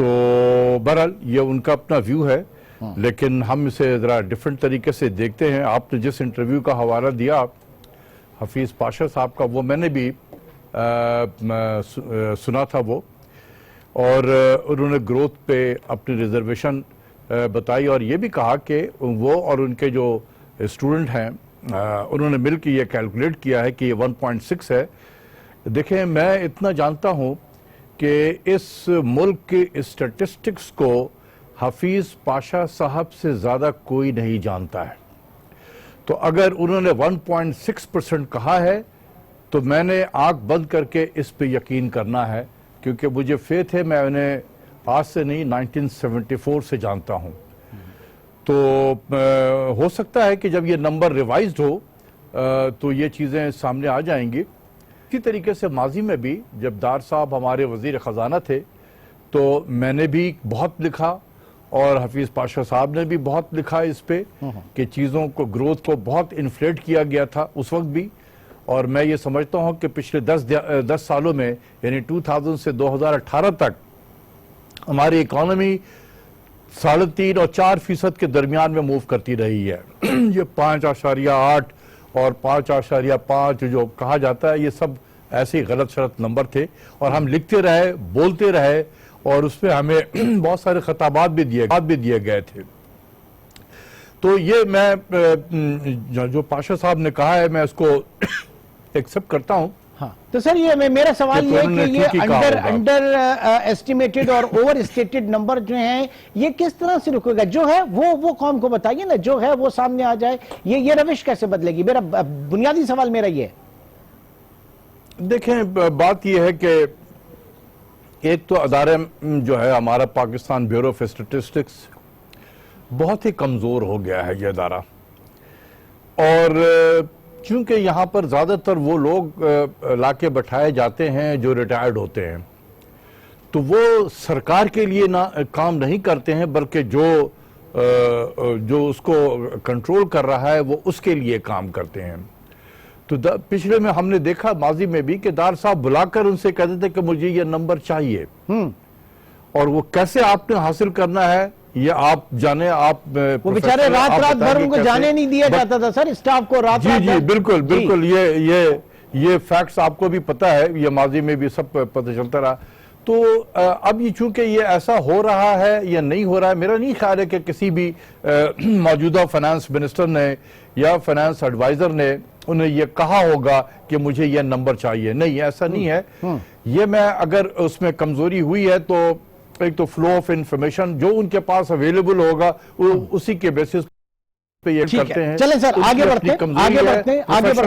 تو بہرحال یہ ان کا اپنا ویو ہے، لیکن ہم اسے ذرا ڈیفرنٹ طریقے سے دیکھتے ہیں. آپ نے جس انٹرویو کا حوالہ دیا حفیظ پاشا صاحب کا، وہ میں نے بھی سنا تھا وہ، اور انہوں نے گروتھ پہ اپنی ریزرویشن بتائی، اور یہ بھی کہا کہ وہ اور ان کے جو اسٹوڈنٹ ہیں انہوں نے مل کے یہ کیلکولیٹ کیا ہے کہ یہ 1.6 ہے. دیکھیں میں اتنا جانتا ہوں کہ اس ملک کے اسٹیٹسٹکس کو حفیظ پاشا صاحب سے زیادہ کوئی نہیں جانتا ہے. تو اگر انہوں نے 1.6% کہا ہے تو میں نے آنکھ بند کر کے اس پہ یقین کرنا ہے، کیونکہ مجھے فیتھ ہے، میں انہیں آج سے نہیں 1974 سے جانتا ہوں. تو ہو سکتا ہے کہ جب یہ نمبر ریوائزڈ ہو تو یہ چیزیں سامنے آ جائیں گی. اسی طریقے سے ماضی میں بھی جب ڈار صاحب ہمارے وزیر خزانہ تھے تو میں نے بھی بہت لکھا، اور حفیظ پاشا صاحب نے بھی بہت لکھا اس پہ کہ چیزوں کو، گروتھ کو بہت انفلیٹ کیا گیا تھا اس وقت بھی. اور میں یہ سمجھتا ہوں کہ پچھلے 10 سالوں میں، یعنی 2000 سے 2018 تک ہماری اکانومی 3.5 اور 4% کے درمیان میں موو کرتی رہی ہے. یہ 5.8 اور 5.5 جو کہا جاتا ہے، یہ سب ایسے ہی غلط شرط نمبر تھے، اور ہم لکھتے رہے، بولتے رہے، اور اس پہ ہمیں بہت سارے خطابات بھی دیے گئے تھے. تو یہ میں جو پاشا صاحب نے کہا ہے میں اس کو ایکسپٹ کرتا ہوں. ہاں تو سر یہ میرا سوال یہ ہے کہ یہ انڈر ایسٹیمیٹڈ اور اوور اسٹیٹڈ نمبر جو ہیں یہ کس طرح سے رکے گا؟ جو ہے وہ قوم کو بتائیے نا، جو ہے وہ سامنے آ جائے. یہ روش کیسے بدلے گی؟ میرا بنیادی سوال میرا یہ ہے. دیکھیں بات یہ ہے کہ ایک تو ادارہ جو ہے ہمارا پاکستان بیورو آف اسٹیٹسٹکس بہت ہی کمزور ہو گیا ہے یہ ادارہ، اور چونکہ یہاں پر زیادہ تر وہ لوگ لا کے بٹھائے جاتے ہیں جو ریٹائرڈ ہوتے ہیں، تو وہ سرکار کے لیے کام نہیں کرتے ہیں، بلکہ جو اس کو کنٹرول کر رہا ہے وہ اس کے لیے کام کرتے ہیں. تو پچھلے میں ہم نے دیکھا ماضی میں بھی کہ ڈار صاحب بلا کر ان سے کہتے تھے کہ مجھے یہ نمبر چاہیے، اور وہ کیسے آپ نے حاصل کرنا ہے یہ آپ جانے. آپ وہ بیچارے رات بھر ان کو جانے نہیں دیا جاتا تھا سر، اسٹاف کو رات جی بالکل یہ فیکٹس آپ کو بھی پتہ ہے، یہ ماضی میں بھی سب پتہ چلتا رہا. تو اب یہ چونکہ یہ ایسا ہو رہا ہے یا نہیں ہو رہا ہے، میرا نہیں خیال ہے کہ کسی بھی موجودہ فائنانس منسٹر نے یا فائنانس ایڈوائزر نے انہیں یہ کہا ہوگا کہ مجھے یہ نمبر چاہیے. نہیں، ایسا نہیں ہے. یہ میں اگر اس میں کمزوری ہوئی ہے تو ایک تو فلو آف انفارمیشن جو ان کے پاس اویلیبل ہوگا وہ اسی کے بیسس پہ یہ کرتے ہیں. چلیں سر آگے بڑھتے ہیں،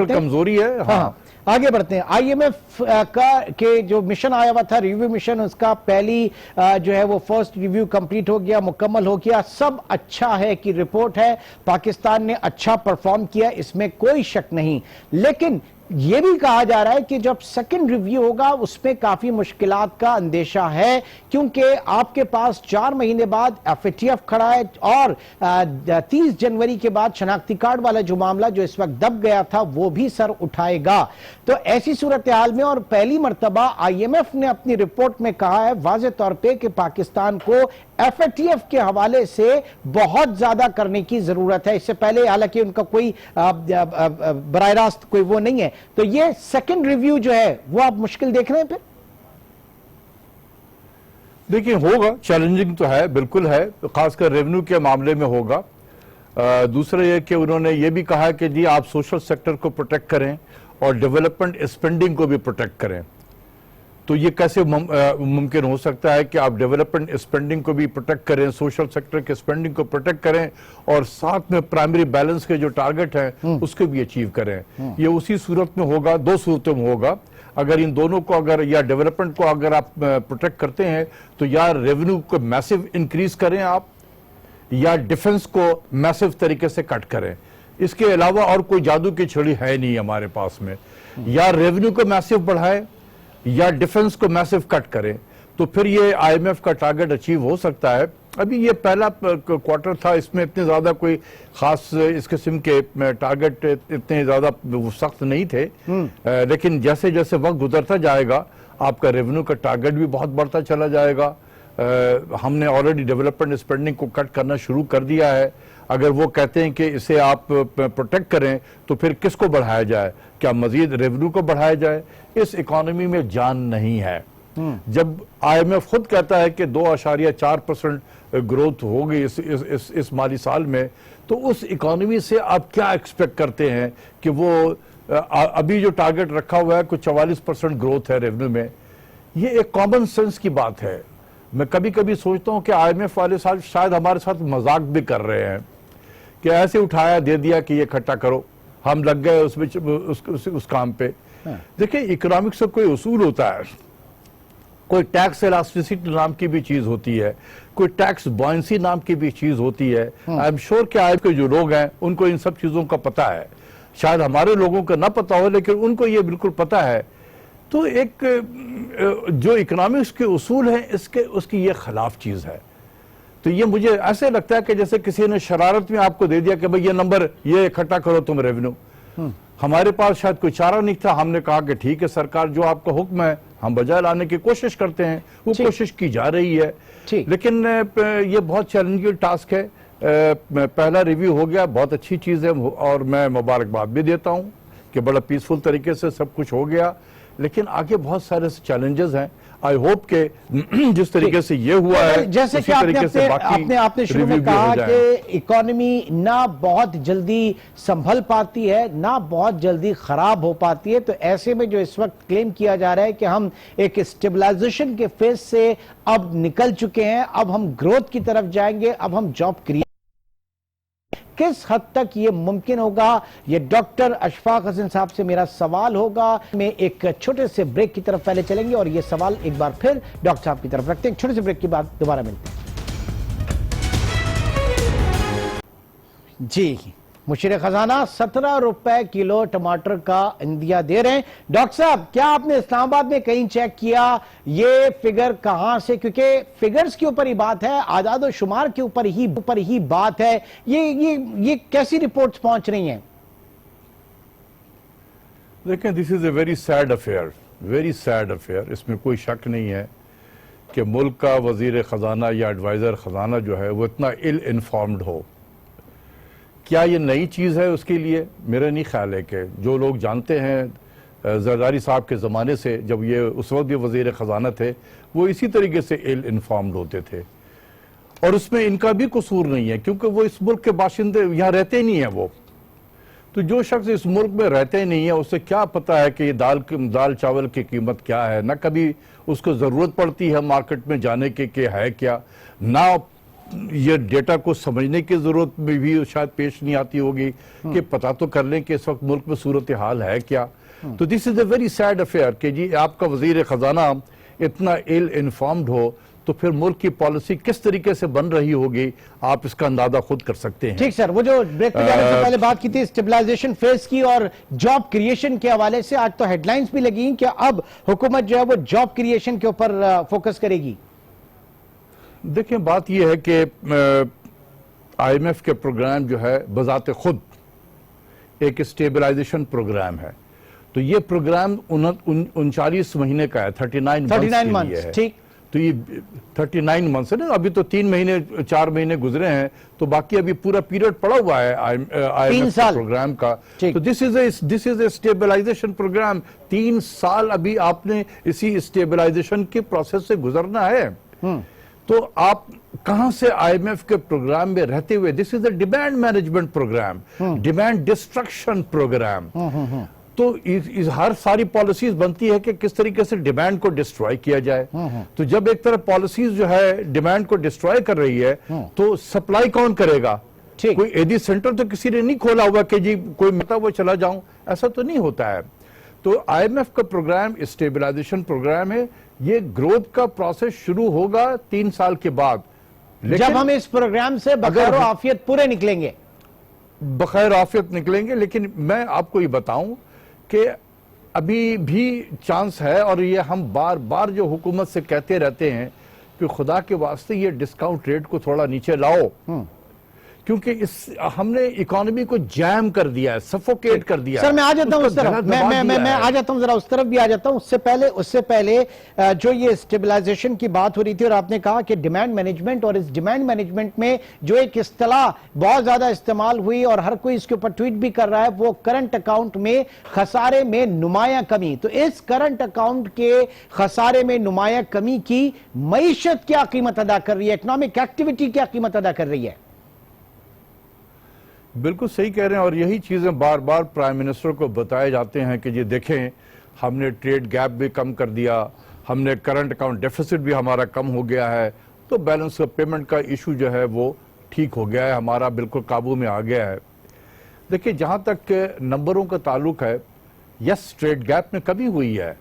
کمزوری ہے. ہاں آگے بڑھتے ہیں. آئی ایم ایف کا کہ جو مشن آیا ہوا تھا، ریویو مشن، اس کا پہلی جو ہے وہ فرسٹ ریویو کمپلیٹ ہو گیا، مکمل ہو گیا. سب اچھا ہے کہ رپورٹ ہے، پاکستان نے اچھا پرفارم کیا، اس میں کوئی شک نہیں. لیکن یہ بھی کہا جا رہا ہے کہ جب سیکنڈ ریویو ہوگا اس میں کافی مشکلات کا اندیشہ ہے، کیونکہ آپ کے پاس 4 مہینے بعد ایف اے ٹی ایف کھڑا ہے، اور 30 جنوری کے بعد شناختی کارڈ والا جو معاملہ جو اس وقت دب گیا تھا وہ بھی سر اٹھائے گا. تو ایسی صورتحال میں، اور پہلی مرتبہ آئی ایم ایف نے اپنی رپورٹ میں کہا ہے واضح طور پہ کہ پاکستان کو ایف اے ٹی ایف کے حوالے سے بہت زیادہ کرنے کی ضرورت ہے. اس سے پہلے حالانکہ ان کا کوئی براہ راست کوئی وہ نہیں ہے. تو یہ سیکنڈ ریویو جو ہے وہ آپ مشکل دیکھ رہے ہیں؟ پھر دیکھیں ہوگا، چیلنجنگ تو ہے، بالکل ہے، خاص کر ریونیو کے معاملے میں ہوگا. دوسرا یہ کہ انہوں نے یہ بھی کہا کہ جی آپ سوشل سیکٹر کو پروٹیکٹ کریں اور ڈیولپمنٹ اسپینڈنگ کو بھی پروٹیکٹ کریں. تو یہ کیسے ممکن ہو سکتا ہے کہ آپ ڈیولپمنٹ اسپینڈنگ کو بھی پروٹیکٹ کریں، سوشل سیکٹر کے اسپینڈنگ کو پروٹیکٹ کریں، اور ساتھ میں پرائمری بیلنس کے جو ٹارگٹ ہیں اس کو بھی اچیو کریں؟ یہ اسی صورت میں ہوگا، 2 صورتوں میں ہوگا. اگر ان دونوں کو یا ڈیولپمنٹ کو اگر آپ پروٹیکٹ کرتے ہیں تو یا ریونیو کو میسو انکریز کریں آپ، یا ڈیفنس کو میسو طریقے سے کٹ کریں. اس کے علاوہ اور کوئی جادو کی چھڑی ہے نہیں ہمارے پاس میں. یا ریونیو کو میسو بڑھائیں یا ڈیفنس کو میسو کٹ کریں، تو پھر یہ آئی ایم ایف کا ٹارگٹ اچیو ہو سکتا ہے. ابھی یہ پہلا کوارٹر تھا، اس میں اتنے زیادہ کوئی خاص اس قسم کے ٹارگٹ اتنے زیادہ سخت نہیں تھے، لیکن جیسے جیسے وقت گزرتا جائے گا آپ کا ریونیو کا ٹارگٹ بھی بہت بڑھتا چلا جائے گا، ہم نے آلریڈی ڈیولپمنٹ اسپینڈنگ کو کٹ کرنا شروع کر دیا ہے. اگر وہ کہتے ہیں کہ اسے آپ پروٹیکٹ کریں تو پھر کس کو بڑھایا جائے؟ کیا مزید ریونیو کو بڑھایا جائے؟ اس اکانومی میں جان نہیں ہے. جب آئی ایم ایف خود کہتا ہے کہ 2.4% گروتھ ہوگی اس مالی سال میں, تو اس اکانومی سے آپ کیا ایکسپیکٹ کرتے ہیں کہ وہ ابھی جو ٹارگٹ رکھا ہوا ہے کچھ 44% گروتھ ہے ریونیو میں. یہ ایک کامن سینس کی بات ہے. میں کبھی کبھی سوچتا ہوں کہ آئی ایم ایف والے شاید ہمارے ساتھ مذاق بھی کر رہے ہیں کہ ایسے اٹھایا دے دیا کہ یہ اکٹھا کرو, ہم لگ گئے اس کام پہ. دیکھیں اکنامکس کا کوئی اصول ہوتا ہے, کوئی ٹیکس الاسٹیسٹی نام کی بھی چیز ہوتی ہے, کوئی ٹیکس بوئنسی نام کی بھی چیز ہوتی ہے. آئی ایم شور کہ آئی کے جو لوگ ہیں ان کو ان سب چیزوں کا پتہ ہے. شاید ہمارے لوگوں کو نہ پتہ ہو لیکن ان کو یہ بالکل پتہ ہے. تو ایک جو اکنامکس کے اصول ہیں اس کی یہ خلاف چیز ہے. تو یہ مجھے ایسے لگتا ہے کہ جیسے کسی نے شرارت میں آپ کو دے دیا کہ بھئی یہ نمبر یہ اکٹھا کرو تم ریونیو. ہمارے پاس شاید کوئی چارہ نہیں تھا, ہم نے کہا کہ ٹھیک ہے سرکار جو آپ کا حکم ہے ہم بجائے لانے کی کوشش کرتے ہیں, وہ کوشش کی جا رہی ہے. لیکن یہ بہت چیلنجنگ ٹاسک ہے. پہلا ریویو ہو گیا, بہت اچھی چیز ہے اور میں مبارکباد بھی دیتا ہوں کہ بڑا پیسفل طریقے سے سب کچھ ہو گیا. لیکن آگے بہت سارے چیلنجز ہیں. آئی ہوپ کہ جس طریقے سے یہ ہوا ہے جیسے کہ آپ نے شروع میں کہا کہ اکانومی نہ بہت جلدی سنبھل پاتی ہے نہ بہت جلدی خراب ہو پاتی ہے, تو ایسے میں جو اس وقت کلیم کیا جا رہا ہے کہ ہم ایک اسٹیبلائزیشن کے فیز سے اب نکل چکے ہیں, اب ہم گروتھ کی طرف جائیں گے, اب ہم جاب کریٹ, کس حد تک یہ ممکن ہوگا؟ یہ ڈاکٹر اشفاق حسن صاحب سے میرا سوال ہوگا. میں ایک چھوٹے سے بریک کی طرف پہلے چلیں گے اور یہ سوال ایک بار پھر ڈاکٹر صاحب کی طرف رکھتے ہیں. چھوٹے سے بریک کے بعد دوبارہ ملتے ہیں. جی مشیر خزانہ 17 روپے کلو ٹماٹر کا عندیہ دے رہے ہیں. ڈاکٹر صاحب کیا آپ نے اسلام آباد میں کہیں چیک کیا یہ فگر کہاں سے؟ کیونکہ فگرز کے اوپر ہی بات ہے, اعداد و شمار کے اوپر ہی بات ہے. یہ کیسی رپورٹس پہنچ رہی ہیں؟ دیکھیں this is a very sad affair, very sad affair. اس میں کوئی شک نہیں ہے کہ ملک کا وزیر خزانہ یا ایڈوائزر خزانہ جو ہے وہ اتنا ill informed ہو. کیا یہ نئی چیز ہے اس کے لیے؟ میرا نہیں خیال ہے کہ جو لوگ جانتے ہیں زرداری صاحب کے زمانے سے, جب یہ اس وقت بھی وزیر خزانہ تھے, وہ اسی طریقے سے ill informed ہوتے تھے. اور اس میں ان کا بھی قصور نہیں ہے کیونکہ وہ اس ملک کے باشندے یہاں رہتے نہیں ہیں. وہ تو جو شخص اس ملک میں رہتے نہیں ہے اسے کیا پتا ہے کہ یہ دال چاول کی قیمت کیا ہے؟ نہ کبھی اس کو ضرورت پڑتی ہے مارکیٹ میں جانے کے کہ ہے کیا, نہ یہ ڈیٹا کو سمجھنے کی ضرورت بھی شاید پیش نہیں آتی ہوگی کہ پتہ تو کر لیں کہ اس وقت ملک میں صورتحال ہے کیا. تو دس is a very sad affair کہ جی آپ کا وزیر خزانہ اتنا ill informed ہو, تو پھر ملک کی پالیسی کس طریقے سے بن رہی ہوگی آپ اس کا اندازہ خود کر سکتے ہیں. ٹھیک سر, وہ جو بریک پہ جانے سے پہلے بات کی تھی اسٹیبلائزیشن فیز کی اور جاب کریشن کے حوالے سے, آج تو ہیڈ لائنز بھی لگی ہیں کہ اب حکومت جو ہے وہ جاب کریشن کے اوپر فوکس کرے گی. دیکھیں بات یہ ہے کہ آئی ایم ایف کے پروگرام جو ہے بذات خود ایک اسٹیبلائزیشن پروگرام ہے. تو یہ پروگرام 39 مہینے کا ہے, 39 منتھس. ٹھیک, تو یہ 39 منتھس ہے نا, ابھی تو 3 مہینے 4 مہینے گزرے ہیں, تو باقی ابھی پورا پیریڈ پڑا ہوا ہے آئی ایم ایف پروگرام کا. تو دس از اے اسٹیبلائزیشن پروگرام. 3 سال ابھی آپ نے اسی اسٹیبلائزیشن کے پروسیس سے گزرنا ہے. تو آپ کہاں سے آئی ایم ایف کے پروگرام میں رہتے ہوئے, this is a demand management programme, demand destruction programme. تو ہر ساری پالیسیز بنتی ہے کہ کس طریقے سے ڈیمانڈ کو ڈسٹرائے کیا جائے. تو جب ایک طرف پالیسیز جو ہے ڈیمانڈ کو ڈسٹرائے کر رہی ہے تو سپلائی کون کرے گا؟ کوئی ایڈی سینٹر تو کسی نے نہیں کھولا ہوا کہ جی کوئی وہ چلا جاؤں, ایسا تو نہیں ہوتا ہے. تو آئی ایم ایف کا پروگرام اسٹیبلائزیشن پروگرام ہے. یہ گروتھ کا پروسیس شروع ہوگا 3 سال کے بعد, جب ہم اس پروگرام سے بخیر و عافیت پورے نکلیں گے. بخیر عافیت نکلیں گے. لیکن میں آپ کو یہ بتاؤں کہ ابھی بھی چانس ہے, اور یہ ہم بار بار جو حکومت سے کہتے رہتے ہیں کہ خدا کے واسطے یہ ڈسکاؤنٹ ریٹ کو تھوڑا نیچے لاؤ, کیونکہ ہم نے اکانومی کو جیم کر دیا ہے، سفوکیٹ کر دیا ہے۔ سر میں آ جاتا ہوں اس طرف، میں آ جاتا ہوں، ذرا اس طرف بھی آ جاتا ہوں۔ اس سے پہلے جو یہ اسٹیبلائزیشن کی بات ہو رہی تھی اور آپ نے کہا کہ ڈیمانڈ مینجمنٹ، اور اس ڈیمانڈ مینجمنٹ میں جو ایک اصطلاح بہت زیادہ استعمال ہوئی اور ہر کوئی اس کے اوپر ٹویٹ بھی کر رہا ہے، وہ کرنٹ اکاؤنٹ میں خسارے میں نمایاں کمی۔ تو اس کرنٹ اکاؤنٹ کے خسارے میں نمایاں کمی کی معیشت کیا قیمت ادا کر رہی ہے، اکنامک ایکٹیویٹی کیا قیمت ادا کر رہی ہے؟ بالکل صحیح کہہ رہے ہیں، اور یہی چیزیں بار بار پرائم منسٹر کو بتائے جاتے ہیں کہ یہ دیکھیں ہم نے ٹریڈ گیپ بھی کم کر دیا، ہم نے کرنٹ اکاؤنٹ ڈیفیسٹ بھی ہمارا کم ہو گیا ہے، تو بیلنس پیمنٹ کا ایشو جو ہے وہ ٹھیک ہو گیا ہے، ہمارا بالکل قابو میں آ گیا ہے۔ دیکھیں جہاں تک نمبروں کا تعلق ہے، یس ٹریڈ گیپ میں کمی ہوئی ہے،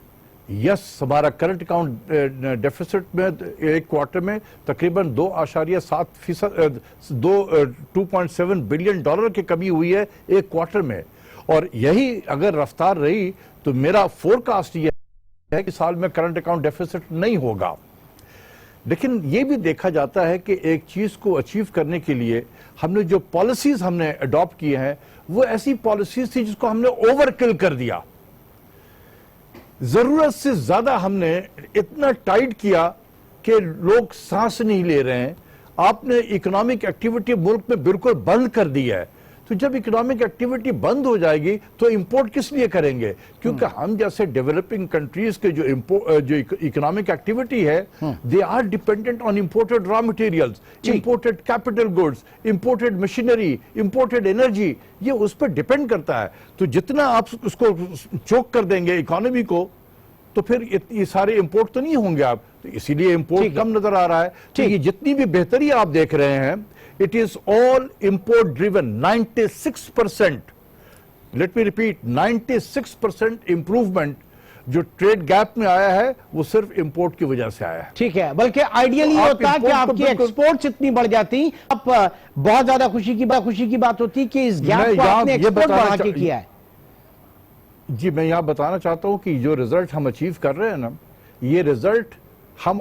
یس ہمارا کرنٹ اکاؤنٹ ڈیفیسٹ میں ایک کوارٹر میں تقریباً 2.7 بلین ڈالر کی کمی ہوئی ہے ایک کوارٹر میں، اور یہی اگر رفتار رہی تو میرا فورکاسٹ یہ ہے کہ سال میں کرنٹ اکاؤنٹ ڈیفیسٹ نہیں ہوگا۔ لیکن یہ بھی دیکھا جاتا ہے کہ ایک چیز کو اچیو کرنے کے لیے ہم نے جو پالیسیز ہم نے اڈاپٹ کیے ہیں وہ ایسی پالیسیز تھی جس کو ہم نے اوور کل کر دیا، ضرورت سے زیادہ ہم نے اتنا ٹائٹ کیا کہ لوگ سانس نہیں لے رہے ہیں۔ آپ نے اکنامک ایکٹیویٹی ملک میں بالکل بند کر دی ہے، تو جب اکنامک ایکٹیویٹی بند ہو جائے گی تو امپورٹ کس لیے کریں گے؟ کیونکہ ہم جیسے ڈیولپنگ کنٹریز کے جو اکنامک ایکٹیویٹی ہے they are dependent on imported raw materials, imported capital goods, imported machinery, imported energy, یہ اس پر ڈیپینڈ کرتا ہے۔ تو جتنا آپ اس کو چوک کر دیں گے اکانومی کو تو پھر یہ سارے امپورٹ تو نہیں ہوں گے آپ، تو اسی لیے امپورٹ کم نظر آ رہا ہے۔ تو یہ جتنی بھی بہتری آپ دیکھ رہے ہیں it is all import driven, 96%, let me repeat, 96% improvement جو ٹریڈ گیپ میں آیا ہے وہ صرف امپورٹ کی وجہ سے آیا ہے۔ ٹھیک ہے، بلکہ آئیڈیلی یہ ہوتا ہے کہ آپ کی ایکسپورٹس اتنی بڑھ جاتی، اب بہت زیادہ خوشی کی بات ہوتی کہ اس گیپ کو آپ نے ایکسپورٹ بڑھا کے کیا ہے۔ جی میں یہاں بتانا چاہتا ہوں کہ جو رزلٹ ہم اچیو کر رہے ہیں نا، یہ رزلٹ ہم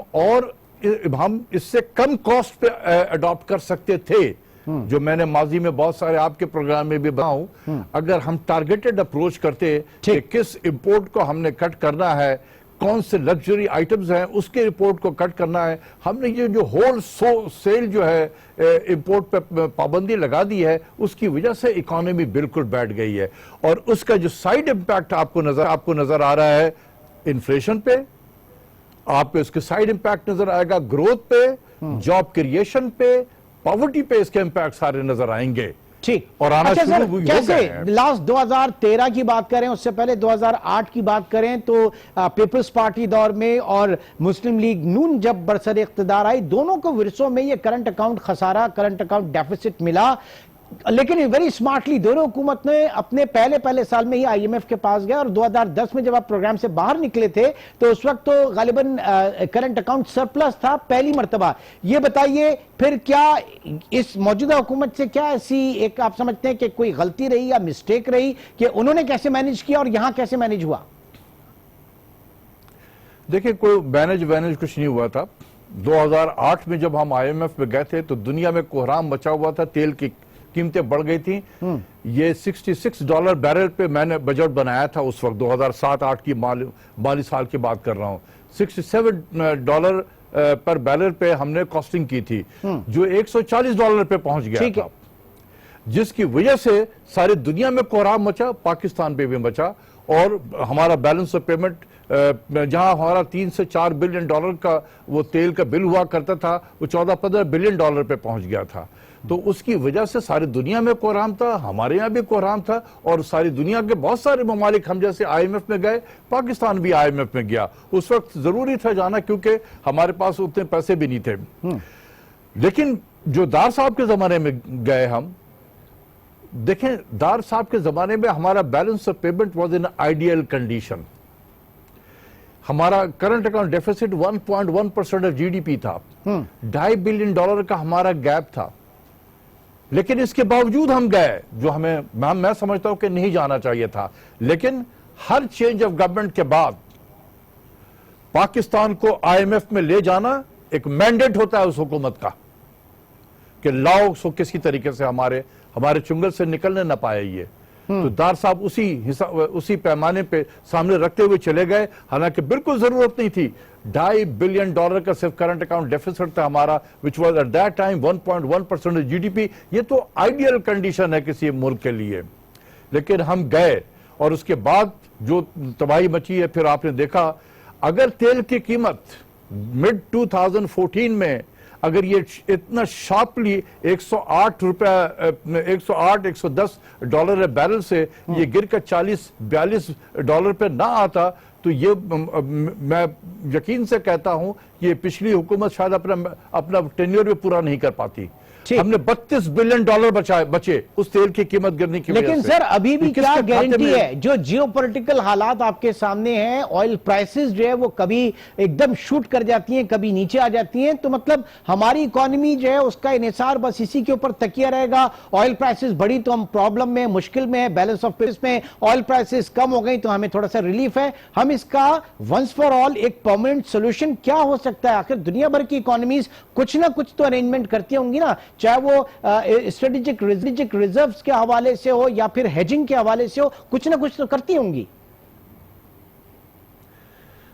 اس سے کم کاسٹ پہ اڈاپٹ کر سکتے تھے، جو میں نے ماضی میں بہت سارے آپ کے پروگرام میں بھی بتاؤں۔ اگر ہم ٹارگیٹڈ اپروچ کرتے کہ کس امپورٹ کو ہم نے کٹ کرنا ہے، کون سے لگژری آئٹمز ہیں اس کے امپورٹ کو کٹ کرنا ہے، ہم نے یہ جو ہول سیل جو ہے امپورٹ پہ پابندی لگا دی ہے، اس کی وجہ سے اکانومی بالکل بیٹھ گئی ہے، اور اس کا جو سائیڈ امپیکٹ آپ کو نظر آ رہا ہے انفلیشن پہ، آپ کو اس کے سائیڈ امپیکٹ نظر آئے گا گروتھ پہ، جاب کریشن پہ، پاورٹی پہ اس کے امپیکٹ سارے نظر آئیں گے۔ ٹھیک، اور آنا اچھا شروع سر، ہو گئے کیسے ہیں۔ لاسٹ 2013 کی بات کریں، اس سے پہلے 2008 کی بات کریں تو پیپلز پارٹی دور میں اور مسلم لیگ نون جب برسر اقتدار آئی، دونوں کو ورثوں میں یہ کرنٹ اکاؤنٹ خسارہ، کرنٹ اکاؤنٹ ڈیفیسٹ ملا، لیکن ویری سمارٹلی دونوں حکومت نے اپنے پہلے سال میں ہی آئی ایم ایف کے پاس گیا، اور 2010 میں جب آپ پروگرام سے باہر نکلے تھے تو اس وقت تو غالباً کرنٹ اکاؤنٹ سرپلس تھا پہلی مرتبہ۔ یہ بتائیے پھر کیا اس موجودہ حکومت سے کیا ایسی ایک آپ سمجھتے ہیں کہ کوئی غلطی رہی یا مسٹیک رہی کہ انہوں نے کیسے مینج کیا اور یہاں کیسے مینج ہوا؟ دیکھیں کوئی مینج کچھ نہیں ہوا تھا۔ 2008 میں جب ہم آئی ایم ایف میں گئے تھے تو دنیا میں کوہرام مچا ہوا تھا، تیل کی قیمتیں بڑھ گئی تھیں، یہ $66 بیرل پہ میں نے بجٹ بنایا تھا اس وقت، 2007-8 کی مالی سال کی بات کر رہا ہوں، $67 پر بیرل پہ ہم نے کاسٹنگ کی تھی، جو $140 پہ پہنچ گیا تھا، جس کی وجہ سے ساری دنیا میں کوہرام مچا، پاکستان پہ بھی مچا، اور ہمارا بیلنس آف پیمنٹ جہاں ہمارا $3 سے $4 بلین کا وہ تیل کا بل ہوا کرتا تھا، وہ $14-15 بلین پہ پہنچ گیا تھا۔ تو اس کی وجہ سے ساری دنیا میں کوہرام تھا، ہمارے یہاں بھی کوہرام تھا، اور ساری دنیا کے بہت سارے ممالک ہم جیسے آئی ایم ایف میں گئے، پاکستان بھی آئی ایم ایف میں گیا، اس وقت ضروری تھا جانا کیونکہ ہمارے پاس اتنے پیسے بھی نہیں تھے۔ لیکن جو دار صاحب کے زمانے میں گئے ہم، دیکھیں دار صاحب کے زمانے میں ہمارا balance of payment was in ideal condition, ہمارا current account deficit 1.1% of G D P تھا، $2.5 بلین کا ہمارا گیپ تھا، لیکن اس کے باوجود ہم گئے، جو میں سمجھتا ہوں کہ نہیں جانا چاہیے تھا، لیکن ہر چینج آف گورنمنٹ کے بعد پاکستان کو آئی ایم ایف میں لے جانا ایک مینڈیٹ ہوتا ہے اس حکومت کا، کہ لاؤ سو کسی طریقے سے ہمارے چنگل سے نکلنے نہ پائے یہ. تو ڈار صاحب اسی پیمانے پہ سامنے رکھتے ہوئے چلے گئے, حالانکہ بالکل ضرورت نہیں تھی. $2.5 بلین کا صرف کرنٹ اکاؤنٹ ڈیفیسٹ تھا ہمارا, which was at that time 1.1% GDP. یہ تو آئیڈیل کنڈیشن ہے کسی ملک کے لیے. لیکن ہم گئے اور اس کے بعد جو تباہی مچی ہے, پھر آپ نے دیکھا اگر تیل کی قیمت mid 2014 میں اگر یہ اتنا شارپلی 108-110 ڈالر بیرل سے یہ گر کر $40-42 پہ نہ آتا, تو یہ میں یقین سے کہتا ہوں یہ پچھلی حکومت شاید اپنا ٹینیور بھی پورا نہیں کر پاتی. ہم نے $32 بلین بچے اس تیل کی قیمت گرنے کی وجہ سے. لیکن سر ابھی بھی کیا گارنٹی ہے, جو جیو پولیٹیکل حالات آپ کے سامنے ہیں, آئل پرائسز جو ہے وہ کبھی ایک دم شوٹ کر جاتی ہیں, کبھی نیچے آ جاتی ہیں, تو مطلب ہماری اکانومی جو ہے اس کا انحصار بس اسی کے اوپر تکیہ رہے گا. آئل پرائسز بڑی تو ہم پرابلم میں, مشکل میں, بیلنس آف پیمنٹس میں, آئل پرائسز کم ہو گئی تو ہمیں تھوڑا سا ریلیف ہے. ہم اس کا ونس فار آل ایک پرماننٹ سولوشن کیا ہو سکتا ہے؟ آخر دنیا بھر کی اکانومیز کچھ نہ کچھ تو ارینجمنٹ کرتی ہوں گی نا, چاہے وہ اسٹریٹجک ریزروز کے حوالے سے ہو یا پھر ہیجنگ کے حوالے سے ہو, کچھ نہ کچھ تو کرتی ہوں گی.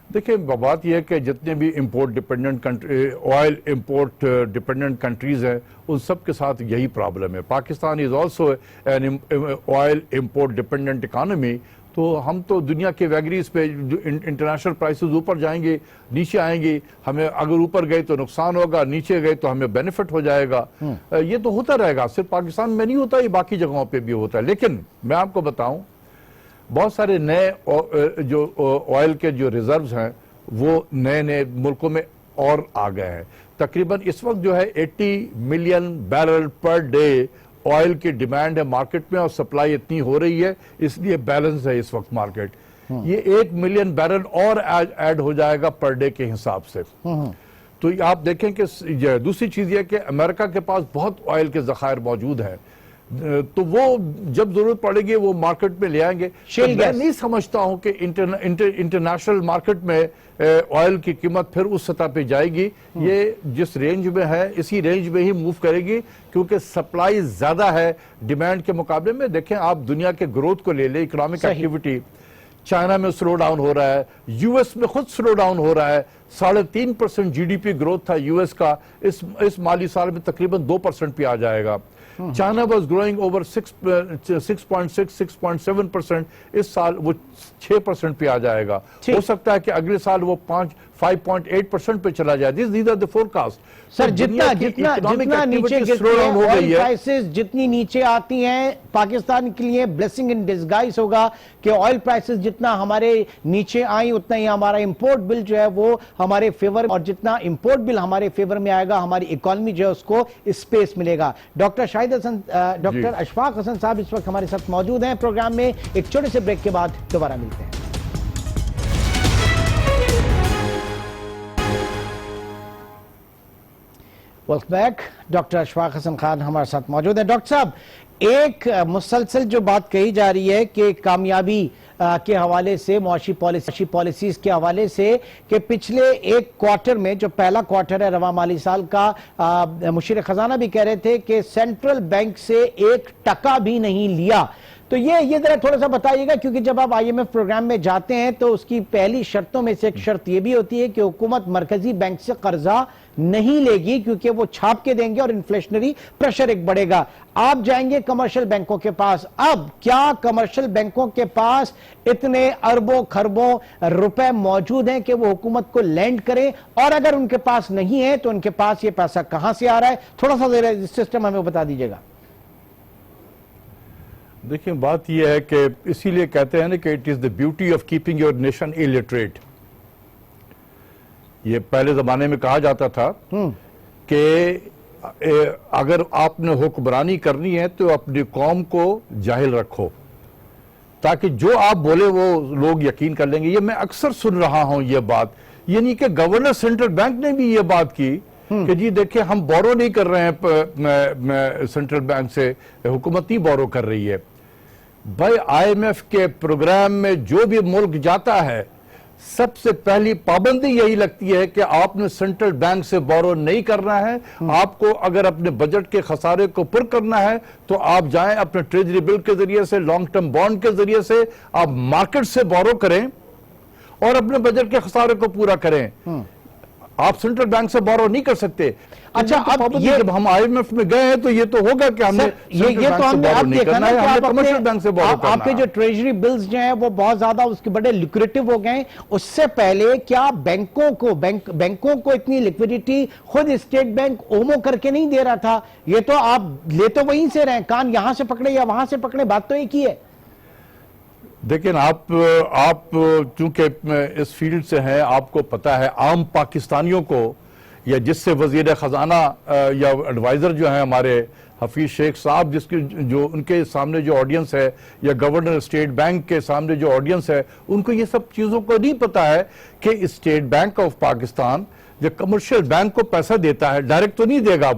دیکھیں بات یہ ہے کہ جتنے بھی import dependent oil import dependent countries ہیں ان سب کے ساتھ یہی پرابلم ہے. Pakistan is also an oil import dependent economy. تو ہم تو دنیا کے ویگریز پہ انٹرنیشنل پرائسز اوپر جائیں گے, نیچے آئیں گے, ہمیں اگر اوپر گئے تو نقصان ہوگا, نیچے گئے تو ہمیں بینیفٹ ہو جائے گا. یہ تو ہوتا رہے گا, صرف پاکستان میں نہیں ہوتا, یہ باقی جگہوں پہ بھی ہوتا ہے. لیکن میں آپ کو بتاؤں بہت سارے نئے جو آئل کے جو ریزروز ہیں وہ نئے ملکوں میں اور آ گئے ہیں. تقریباً اس وقت جو ہے 80 million barrel per day oil کی ڈیمانڈ ہے مارکیٹ میں, اور سپلائی اتنی ہو رہی ہے, اس لیے بیلنس ہے اس وقت مارکیٹ. یہ 1 ملین بیرل اور ایڈ ہو جائے گا پر ڈے کے حساب سے. تو آپ دیکھیں کہ دوسری چیز یہ کہ امریکہ کے پاس بہت آئل کے ذخائر موجود ہیں, تو وہ جب ضرورت پڑے گی وہ مارکیٹ میں لے آئیں گے. میں نہیں سمجھتا ہوں کہ انٹرنیشنل مارکیٹ میں آئل کی قیمت پھر اس سطح پہ جائے گی. یہ جس رینج میں ہے اسی رینج میں ہی موو کرے گی, کیونکہ سپلائی زیادہ ہے ڈیمانڈ کے مقابلے میں. دیکھیں آپ دنیا کے گروتھ کو لے لیں, اکنامک ایکٹیویٹی چائنا میں سلو ڈاؤن ہو رہا ہے, یو ایس میں خود سلو ڈاؤن ہو رہا ہے. 3.5% GDP گروتھ تھا یو ایس کا, اس مالی سال میں تقریباً 2% پہ آ جائے گا. China was growing over 6.7%. اس سال وہ 6% پہ آ جائے گا. ہو سکتا ہے کہ اگلے سال وہ 5.8% پہ چلا جائے. These are the forecasts. سر جتنا نیچے گرتے ہیں آئل پرائسز, جتنی نیچے آتی ہیں, پاکستان کے لیے بلیسنگ ان ڈسگائز ہوگا کہ آئل پرائسز جتنا ہمارے نیچے آئیں اتنا ہی ہمارا امپورٹ بل جو ہے وہ ہمارے فیور, اور جتنا امپورٹ بل ہمارے فیور میں آئے گا ہماری اکانومی جو ہے اس کو اسپیس ملے گا. ڈاکٹر اشفاق حسن صاحب اس وقت ہمارے ساتھ موجود ہیں پروگرام میں. ایک چھوٹے سے بریک کے بعد دوبارہ ملتے ہیں. Welcome back. ڈاکٹر اشفاق حسن خان ہمارے ساتھ موجود ہیں. ڈاکٹر صاحب, ایک مسلسل جو بات کہی جا رہی ہے کہ کامیابی کے حوالے سے, معاشی پالیسیز کے حوالے سے, کہ پچھلے ایک کوارٹر میں جو پہلا کوارٹر ہے رواں مالی سال کا, مشیر خزانہ بھی کہہ رہے تھے کہ سینٹرل بینک سے 1% بھی نہیں لیا. تو یہ ذرا تھوڑا سا بتائیے گا, کیونکہ جب آپ IMF پروگرام میں جاتے ہیں تو اس کی پہلی شرطوں میں سے ایک شرط یہ بھی ہوتی ہے کہ حکومت مرکزی بینک سے قرضہ نہیں لے گی, کیونکہ وہ چھاپ کے دیں گے اور انفلیشنری پریشر ایک بڑھے گا. آپ جائیں گے کمرشل بینکوں کے پاس, اب کیا کمرشل بینکوں کے پاس اتنے اربوں خربوں روپے موجود ہیں کہ وہ حکومت کو لینڈ کریں, اور اگر ان کے پاس نہیں ہے تو ان کے پاس یہ پیسہ کہاں سے آ رہا ہے؟ تھوڑا سا سسٹم ہمیں بتا دیجیے گا. دیکھیں بات یہ ہے کہ اسی لیے کہتے ہیں نا کہ it is the beauty of keeping your nation illiterate. یہ پہلے زمانے میں کہا جاتا تھا کہ اگر آپ نے حکمرانی کرنی ہے تو اپنی قوم کو جاہل رکھو, تاکہ جو آپ بولے وہ لوگ یقین کر لیں گے. یہ میں اکثر سن رہا ہوں یہ بات, یعنی کہ گورنر سینٹرل بینک نے بھی یہ بات کی کہ جی دیکھیں ہم بورو نہیں کر رہے ہیں سینٹرل بینک سے, حکومت نہیں بورو کر رہی ہے. بھائی IMF کے پروگرام میں جو بھی ملک جاتا ہے سب سے پہلی پابندی یہی لگتی ہے کہ آپ نے سینٹرل بینک سے بورو نہیں کرنا ہے. آپ کو اگر اپنے بجٹ کے خسارے کو پر کرنا ہے تو آپ جائیں اپنے ٹریجری بل کے ذریعے سے, لانگ ٹرم بانڈ کے ذریعے سے آپ مارکیٹ سے بورو کریں اور اپنے بجٹ کے خسارے کو پورا کریں. آپ سینٹرل بینک سے بورو نہیں کر سکتے. اچھا اب یہ جب ہم آئی ایم ایف میں گئے ہیں تو یہ تو ہوگا کہ ہم نے یہ تو ہم نے اب دیکھا نا کہ کمرشل بینک سے بورو کرنا آپ کے جو ٹریجری بلز جو ہیں وہ بہت زیادہ اس کے بڑے لیکریٹو ہو گئے ہیں. اس سے پہلے کیا بینکوں کو اتنی لیکویڈیٹی خود اسٹیٹ بینک اومو کر کے نہیں دے رہا تھا؟ یہ تو آپ لے تو وہیں سے رہے, کان یہاں سے پکڑے یا وہاں سے پکڑے, بات تو ایک ہی ہے. دیکھیں آپ چونکہ اس فیلڈ سے ہیں, آپ کو پتا ہے عام پاکستانیوں کو یا جس سے وزیر خزانہ یا ایڈوائزر جو ہیں ہمارے حفیظ شیخ صاحب, جس کی جو ان کے سامنے جو آڈینس ہے, یا گورنر اسٹیٹ بینک کے سامنے جو آڈینس ہے, ان کو یہ سب چیزوں کو نہیں پتا ہے کہ اسٹیٹ بینک آف پاکستان جو کمرشل بینک کو پیسہ دیتا ہے, ڈائریکٹ تو نہیں دے گا,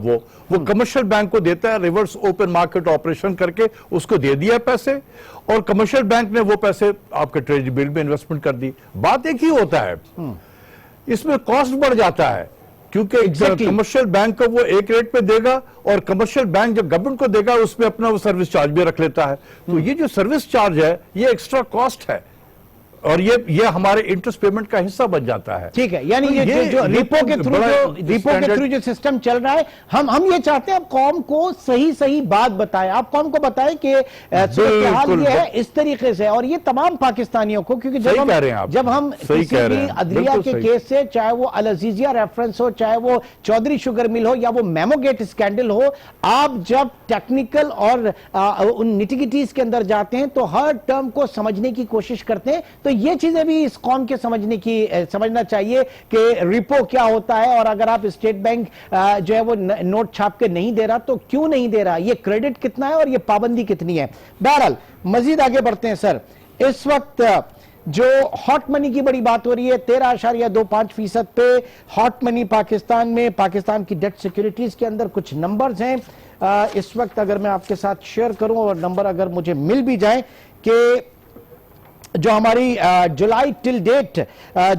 وہ کمرشل بینک کو دیتا ہے, ریورس اوپن مارکیٹ آپریشن کر کے اس کو دے دیا پیسے, اور کمرشل بینک نے وہ پیسے آپ کے ٹریجری بل میں انویسٹمنٹ کر دی. بات ایک ہی ہوتا ہے, اس میں کاسٹ بڑھ جاتا ہے کیونکہ کمرشل بینک کو وہ ایک ریٹ پہ دے گا, اور کمرشل بینک جو گورنمنٹ کو دے گا اس میں اپنا وہ سروس چارج بھی رکھ لیتا ہے. تو یہ جو سروس چارج ہے یہ ایکسٹرا کاسٹ ہے, اور یہ ہمارے انٹرسٹ پیمنٹ کا حصہ بن جاتا ہے. ٹھیک ہے, یعنی یہ جو ریپو کے تھرو جو سسٹم چل رہا ہے, ہم یہ چاہتے ہیں آپ قوم کو صحیح بات بتائیں, آپ قوم کو بتائیں کہ صورتحال یہ ہے اس طریقے سے, اور یہ تمام پاکستانیوں کو, کیونکہ جب ہم کسی بھی عدلیہ کے کیس سے, چاہے وہ العزیزیہ ریفرنس ہو, چاہے وہ چودھری شوگر مل ہو, یا وہ میمو گیٹ اسکینڈل ہو, آپ جب ٹیکنیکل اور ان نیٹیگیٹیز کے اندر جاتے ہیں تو ہر ٹرم کو سمجھنے کی کوشش کرتے ہیں. تو یہ چیزیں بھی اس قوم کے سمجھنا چاہیے کہ ریپو کیا ہوتا ہے, اور اگر آپ اسٹیٹ بینک جو ہے وہ نوٹ چھاپ کے نہیں دے رہا تو کیوں نہیں دے رہا, یہ کریڈٹ کتنا ہے اور یہ پابندی کتنی ہے. بہرحال مزید آگے بڑھتے ہیں. سر, اس وقت جو ہاٹ منی کی بڑی بات ہو رہی ہے, 13.25% پہ ہاٹ منی پاکستان میں, پاکستان کی ڈیٹ سیکیورٹیز کے اندر کچھ نمبرز ہیں اس وقت, اگر میں آپ کے ساتھ شیئر کروں اور نمبر اگر مجھے مل بھی جائیں, کہ جو ہماری جولائی ٹل ڈیٹ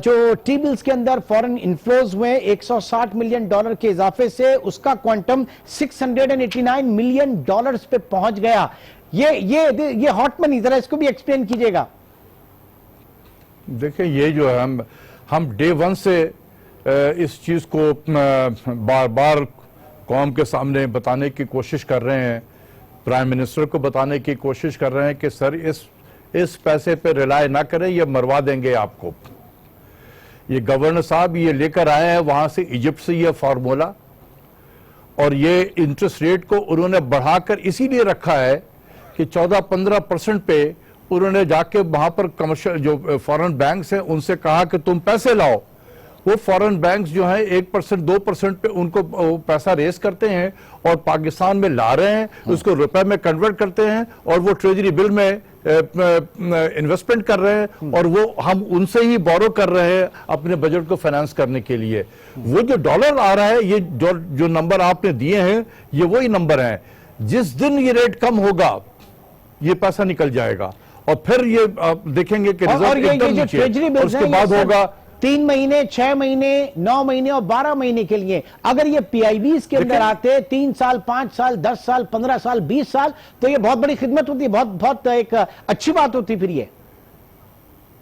جو ٹی بلز کے اندر فورن انفلوز ہوئے $160 ملین کے اضافے سے, اس کا کوانٹم $689 ملین پہ پہنچ گیا. یہ ہاٹ منی, ذرا اس کو بھی ایکسپلین کیجئے گا. دیکھیں, یہ جو ہے ہم ڈے ون سے اس چیز کو بار بار قوم کے سامنے بتانے کی کوشش کر رہے ہیں, پرائم منسٹر کو بتانے کی کوشش کر رہے ہیں کہ سر اس پیسے پہ ریلائے نہ کریں, یہ مروا دیں گے آپ کو. یہ گورنر صاحب یہ لے کر آئے ہیں وہاں سے, ایجپٹ سے, یہ فارمولا, اور یہ انٹرسٹ ریٹ کو انہوں نے بڑھا کر اسی لیے رکھا ہے کہ 14-15% پہ انہوں نے جا کے وہاں پر کمرشل جو فورن بینکس ہیں ان سے کہا کہ تم پیسے لاؤ. وہ فورن بینکس جو ہیں 1% 2% پہ ان کو پیسہ ریز کرتے ہیں اور پاکستان میں لا رہے ہیں, اس کو روپے میں کنورٹ کرتے ہیں, اور وہ ٹریجری بل میں انویسٹمنٹ کر رہے ہیں, اور وہ ہم ان سے ہی بورو کر رہے ہیں اپنے بجٹ کو فائنانس کرنے کے لیے. وہ جو ڈالر آ رہا ہے, یہ جو نمبر آپ نے دیے ہیں یہ وہی نمبر ہیں. جس دن یہ ریٹ کم ہوگا یہ پیسہ نکل جائے گا, اور پھر یہ آپ دیکھیں گے کہ اس کے بعد ہوگا 3 مہینے, 6 مہینے, 9 مہینے اور 12 مہینے کے لیے. اگر یہ پی آئی بیز کے اندر آتے 3 سال, 5 سال, 10 سال, 15 سال, 20 سال, تو یہ بہت بڑی خدمت ہوتی, بہت ایک اچھی بات ہوتی. پھر یہ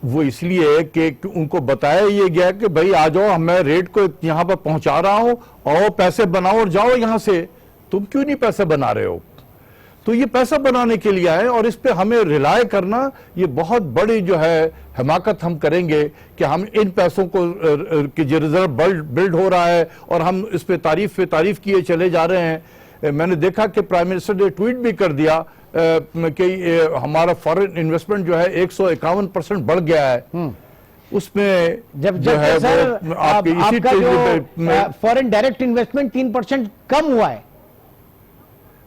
وہ اس لیے کہ ان کو بتایا یہ گیا کہ بھائی آ جاؤ, میں ریٹ کو یہاں پر پہنچا رہا ہوں, اور پیسے بناؤ اور جاؤ یہاں سے. تم کیوں نہیں پیسے بنا رہے ہو؟ تو یہ پیسہ بنانے کے لیے آئے, اور اس پہ ہمیں ریلائے کرنا یہ بہت بڑی جو ہے حماقت ہم کریں گے کہ ہم ان پیسوں کو جو ریزرو بلڈ ہو رہا ہے اور ہم اس پہ تعریف کیے چلے جا رہے ہیں. میں نے دیکھا کہ پرائم منسٹر نے ٹویٹ بھی کر دیا کہ ہمارا فارن انویسٹمنٹ جو ہے 151% بڑھ گیا ہے. اس میں جو ہے آپ کا جو فارن ڈائریکٹ انویسٹمنٹ 3% کم ہوا ہے.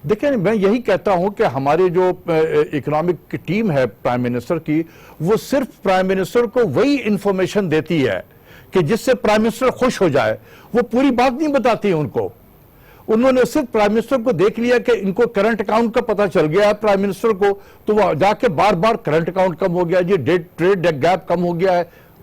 دیکھیں, میں یہی کہتا ہوں کہ ہماری جو اکنامک ٹیم ہے پرائم منسٹر کی, وہ صرف پرائم منسٹر کو وہی انفارمیشن دیتی ہے کہ جس سے پرائم منسٹر خوش ہو جائے. وہ پوری بات نہیں بتاتی ان کو. انہوں نے صرف پرائم منسٹر کو دیکھ لیا کہ ان کو کرنٹ اکاؤنٹ کا پتہ چل گیا ہے پرائم منسٹر کو, تو وہ جا کے بار بار کرنٹ اکاؤنٹ کم ہو گیا, یہ ٹریڈ گیپ کم ہو گیا ہے.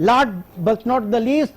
Last but not the least,